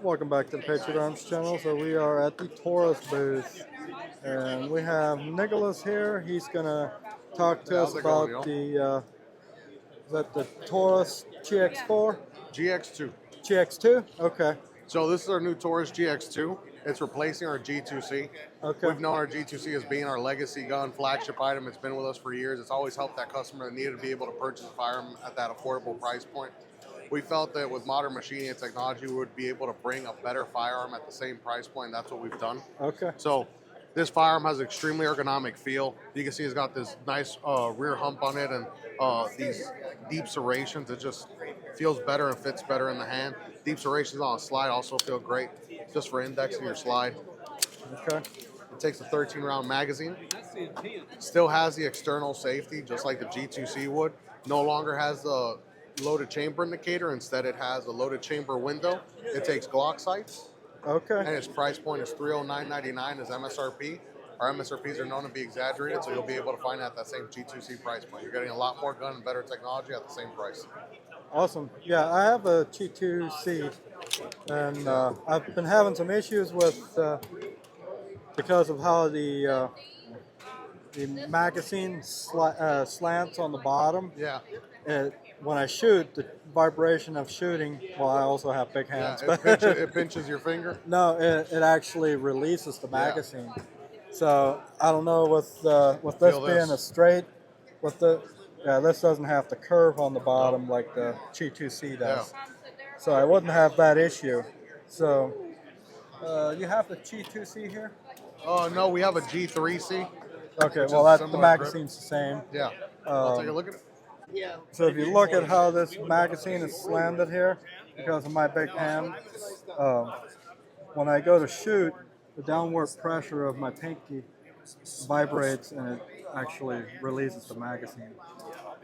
Welcome back to the Patriot Arms channel. So we are at the Taurus booth, and we have Nicholas here. He's gonna talk to us about the is that the Taurus GX4? GX2. GX2? Okay. So this is our new Taurus GX2. It's replacing our G3C. Okay. We've known our G3C as being our legacy gun, flagship item. It's been with us for years. It's always helped that customer that needed to be able to purchase a firearm at that affordable price point. We felt that with modern machining and technology, we would be able to bring a better firearm at the same price point, and that's what we've done. Okay. So this firearm has an extremely ergonomic feel. You can see it's got this nice rear hump on it and these deep serrations. It just feels better and fits better in the hand. Deep serrations on a slide also feel great, just for indexing your slide. Okay. It takes a 13-round magazine. Still has the external safety, just like the G2C would. No longer has the loaded chamber indicator. Instead, it has a loaded chamber window. It takes Glock sights. Okay. And its price point is $309.99 as MSRP. Our MSRPs are known to be exaggerated, so you'll be able to find it at that same G2C price point. You're getting a lot more gun and better technology at the same price. Awesome. Yeah, I have a G2C, and I've been having some issues with because of how the magazine slants on the bottom. Yeah. When I shoot, the vibration of shooting, well, I also have big hands. Yeah, it pinches your finger? No, it actually releases the magazine. Yeah. So I don't know with this being a straight, this doesn't have the curve on the bottom like the G2C does. Yeah. So I wouldn't have that issue. So you have the G2C here? Oh, no, we have a G3C. Okay, well, the magazine's the same. Yeah. I'll take a look at it. So if you look at how this magazine is slanted here, because of my big hand, when I go to shoot, the downward pressure of my pinky vibrates and it actually releases the magazine.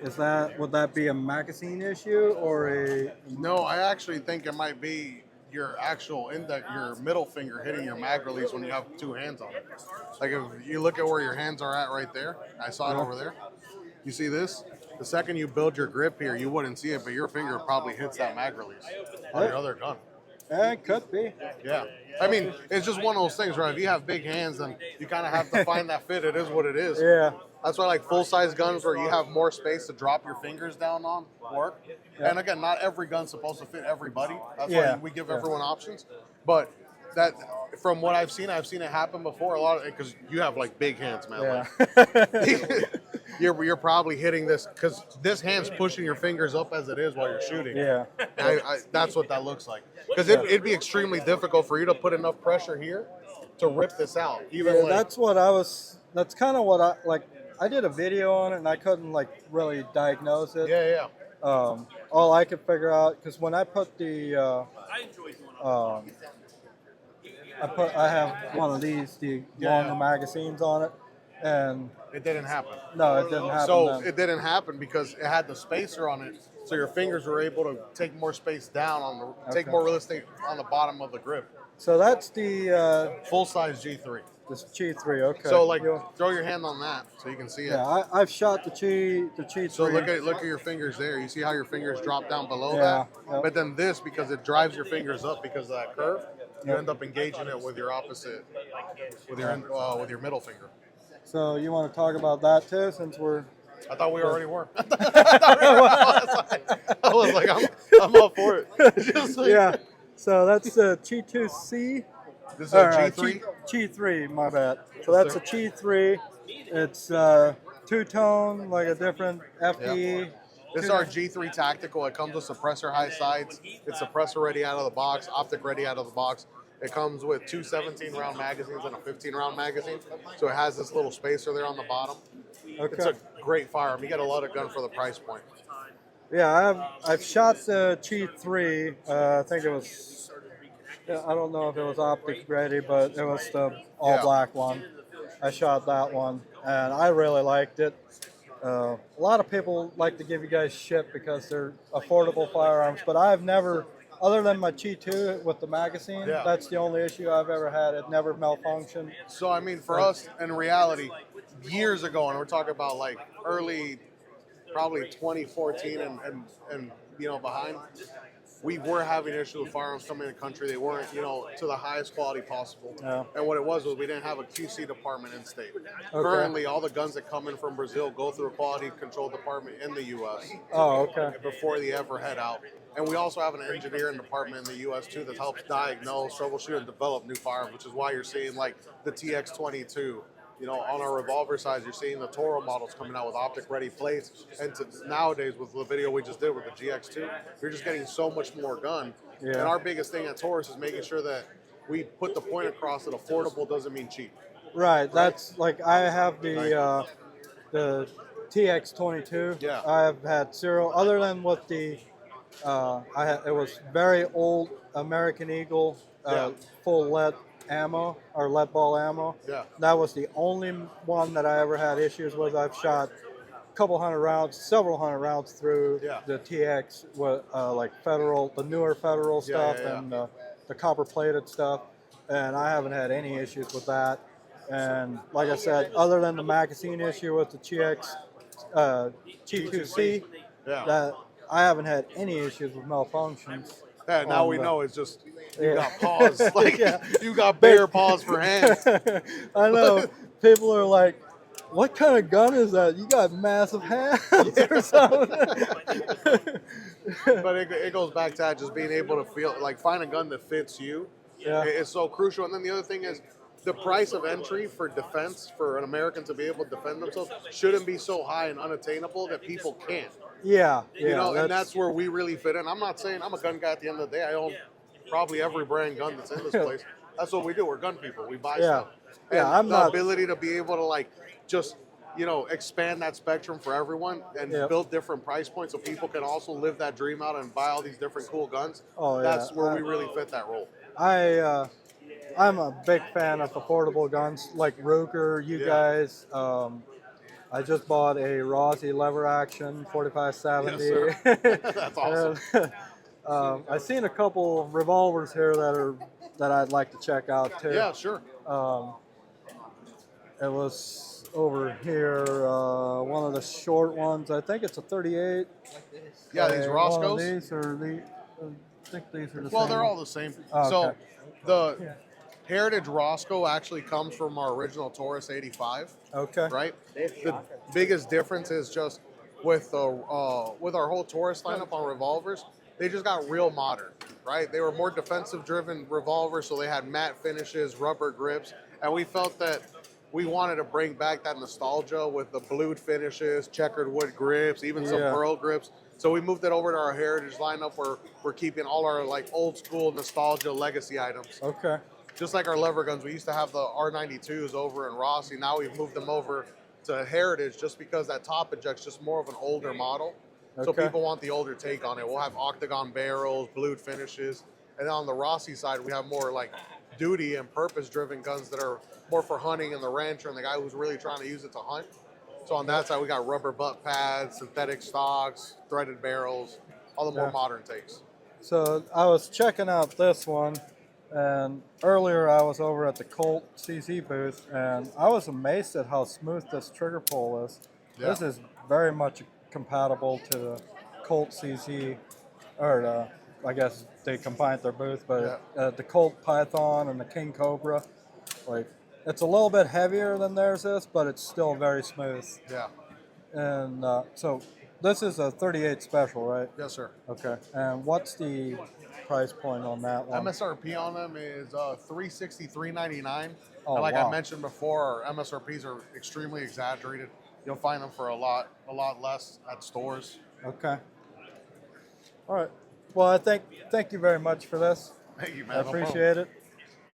Would that be a magazine issue or a? No, I actually think it might be your actual your middle finger hitting your mag release when you have two hands on it. Like if you look at where your hands are at right there, I saw it over there. You see this? The second you build your grip here, you wouldn't see it, but your finger probably hits that mag release on your other gun. It could be. Yeah. I mean, it's just one of those things, right? If you have big hands, then you kind of have to find that fit. It is what it is. Yeah. That's why like full-size guns where you have more space to drop your fingers down on work. Yeah. And again, not every gun's supposed to fit everybody. That's why we give everyone options. But that, from what I've seen it happen before a lot, because you have like big hands, man. Yeah. Like, you're probably hitting this because this hand's pushing your fingers up as it is while you're shooting. Yeah. That's what that looks like. Because it'd be extremely difficult for you to put enough pressure here to rip this out. That's kind of what I did a video on it and I couldn't really diagnose it. Yeah. All I could figure out, because when I put the I have one of these, the longer magazines on it, and it didn't happen. No, it didn't happen. So it didn't happen because it had the spacer on it, so your fingers were able to take more space down take more real estate on the bottom of the grip. So that's the full-size G3. This G3, okay. So throw your hand on that so you can see it. Yeah, I've shot the G3. So look at your fingers there. You see how your fingers drop down below that? Yep. But then this, because it drives your fingers up because of that curve, you end up engaging it with your opposite, with your middle finger. So you want to talk about that too, since we're... I thought we already were. I was like, I'm up for it. Yeah. So that's the G2C. This is a G3? G3, my bad. So that's a G3. It's two-tone, like a different FE. Yep. This is our G3 Tactical. It comes with suppressor high sights. It's suppressor ready out of the box, optic ready out of the box. It comes with two 17-round magazines and a 15-round magazine. So it has this little spacer there on the bottom. Okay. It's a great firearm. You get a lot of gun for the price point. Yeah, I've shot the G3. I think it was, I don't know if it was optic ready, but it was the all-black one. I shot that one, and I really liked it. A lot of people like to give you guys shit because they're affordable firearms, but I've never, other than my G2 with the magazine, that's the only issue I've ever had. It never malfunctioned. So, I mean, for us, in reality, years ago, and we're talking about like early, probably 2014 and behind, we were having issues with firearms coming in the country. They weren't, you know, to the highest quality possible. Yeah. And what it was we didn't have a QC department in state. Currently, all the guns that come in from Brazil go through a quality control department in the U.S. Oh, okay. before they ever head out. And we also have an engineering department in the U.S. too that helps diagnose, troubleshoot, and develop new firearms, which is why you're seeing like the TX22. You know, on our revolver size, you're seeing the Toro models coming out with optic-ready plates. And nowadays, with the video we just did with the GX2, you're just getting so much more gun. Yeah. And our biggest thing at Taurus is making sure that we put the point across that affordable doesn't mean cheap. Right. That's like I have the TX22. Yeah. I have had zero, other than with the it was very old American Eagle Yeah. full lead ammo or lead ball ammo. Yeah. That was the only one that I ever had issues with. I've shot a couple hundred rounds, several hundred rounds through Yeah. the TX with like Federal, the newer Federal stuff, yeah. and the copper plated stuff, and I haven't had any issues with that. And like I said, other than the magazine issue with the G3C, Yeah. that I haven't had any issues with malfunctions. Yeah, now on we the- know it's just you Yeah. got paws, like Yeah. you got bare paws for hands. I know. People are like, what kind of gun is that? You got massive hands or something. But it goes back to that, just being able to feel like find a gun that fits you. Yeah. It's so crucial. And then the other thing is the price of entry for defense for an American to be able to defend themselves shouldn't be so high and unattainable that people can't. Yeah. You know, and that's where we really fit in. I'm not saying I'm a gun guy at the end of the day. I own probably every brand gun that's in this place. That's what we do. We're gun people. We buy stuff. And Yeah, I'm the not- ability to be able to like just, you know, expand that spectrum for everyone and Yep. build different price points so people can also live that dream out and buy all these different cool guns. Oh, yeah. That's where we really fit that role. I'm a big fan of affordable guns like Ruger, you Yeah. guys. I just bought a Rossi lever action 4570. Yes, That's awesome. And, I've seen a couple revolvers here that I'd like to check out too. Yeah, sure. It was over here, one of the short ones. I think it's a 38. Yeah, these One of Roscoes. these I think these are the Well, same. they're all the same. Oh, So okay. the Heritage Roscoe actually comes from our original Taurus 85, Okay. right? The biggest difference is just with our whole Taurus lineup on revolvers, they just got real modern, right? They were more defensive-driven revolvers, so they had matte finishes, rubber grips, and we felt that we wanted to bring back that nostalgia with the blued finishes, checkered wood grips, even some Yeah. pearl grips. So we moved it over to our Heritage lineup where we're keeping all our like old school nostalgia legacy items. Okay. Just like our lever guns, we used to have the R92s over in Rossi. Now we've moved them over to Heritage just because that top eject's just more of an older model. So Okay. people want the older take on it. We'll have octagon barrels, blued finishes. And then on the Rossi side, we have more like duty and purpose-driven guns that are more for hunting and the rancher and the guy who's really trying to use it to hunt. So on that side, we got rubber butt pads, synthetic stocks, threaded barrels, all the more Yeah. modern takes. So I was checking out this one, and earlier I was over at the Colt CZ booth, and I was amazed at how smooth this trigger pull is. Yeah. This is very much compatible to the Colt CZ, or I guess they combined their booth, but the Colt Python and the King Cobra, like it's a little bit heavier than theirs is, but it's still very smooth. Yeah. And so this is a 38 special, right? Yes, sir. Okay. And what's the price point on that one? MSRP on them is $360, $399. Oh, and like wow. I mentioned before, our MSRPs are extremely exaggerated. You'll find them for a lot less at stores. Okay. All right. Well, thank you very much for this. Thank you, man. I No problem. appreciate it.